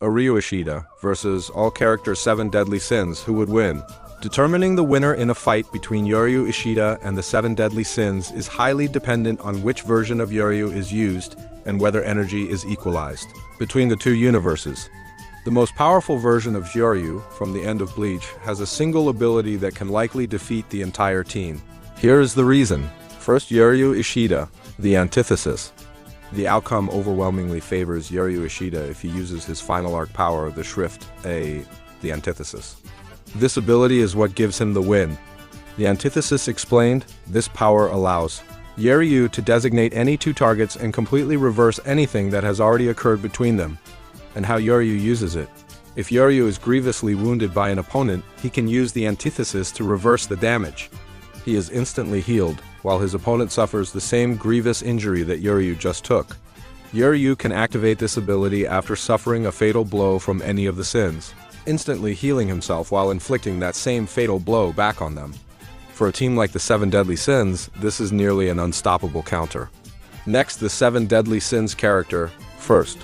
Uryu Ishida versus all characters 7 Deadly Sins, who would win? Determining the winner in a fight between Uryu Ishida and the 7 Deadly Sins is highly dependent on which version of Uryu is used and whether energy is equalized between the two universes. The most powerful version of Uryu, from the end of Bleach, has a single ability that can likely defeat the entire team. Here is the reason. First, Uryu Ishida, the antithesis. The outcome overwhelmingly favors Uryu Ishida if he uses his final arc power, the Shrift, the antithesis. This ability is what gives him the win. The antithesis explained, this power allows Uryu to designate any two targets and completely reverse anything that has already occurred between them. And how Uryu uses it. If Uryu is grievously wounded by an opponent, he can use the antithesis to reverse the damage. He is instantly healed, while his opponent suffers the same grievous injury that Uryu just took. Uryu can activate this ability after suffering a fatal blow from any of the sins, instantly healing himself while inflicting that same fatal blow back on them. For a team like the 7 Deadly Sins, this is nearly an unstoppable counter. Next, the 7 Deadly Sins character. First,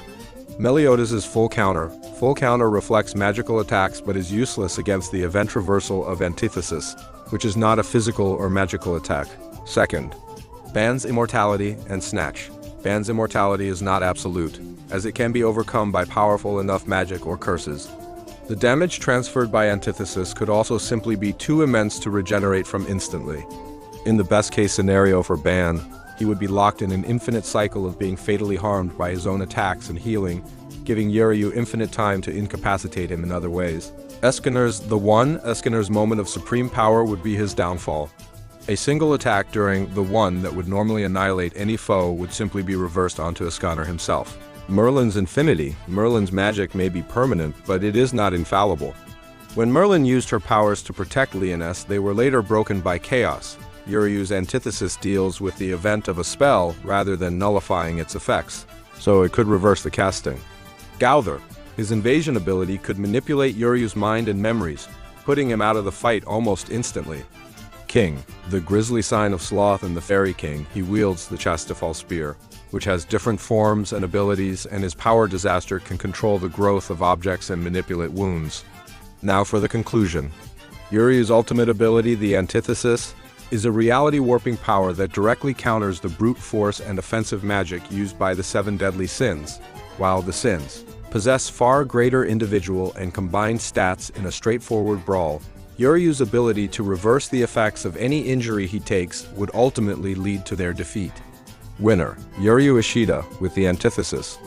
Meliodas' full counter. Full counter reflects magical attacks but is useless against the event reversal of antithesis, which is not a physical or magical attack. Second, Ban's immortality and snatch. Ban's immortality is not absolute, as it can be overcome by powerful enough magic or curses. The damage transferred by antithesis could also simply be too immense to regenerate from instantly. In the best case scenario for Ban, he would be locked in an infinite cycle of being fatally harmed by his own attacks and healing, giving Uryu infinite time to incapacitate him in other ways. Escanur's moment of supreme power would be his downfall. A single attack during the one that would normally annihilate any foe would simply be reversed onto Escanur himself. Merlin's infinity. Merlin's magic may be permanent, but it is not infallible. When Merlin used her powers to protect Leoness, they were later broken by chaos. Uryu's antithesis deals with the event of a spell rather than nullifying its effects, so it could reverse the casting. Gauther. His invasion ability could manipulate Uryu's mind and memories, putting him out of the fight almost instantly. King. The grisly sign of Sloth and the Fairy King, he wields the Chastifal Spear, which has different forms and abilities, and his power disaster can control the growth of objects and manipulate wounds. Now for the conclusion. Uryu's ultimate ability, the antithesis, is a reality-warping power that directly counters the brute force and offensive magic used by the 7 Deadly Sins, while the Sins possess far greater individual and combined stats in a straightforward brawl. Uryu's ability to reverse the effects of any injury he takes would ultimately lead to their defeat. Winner, Uryu Ishida with the antithesis.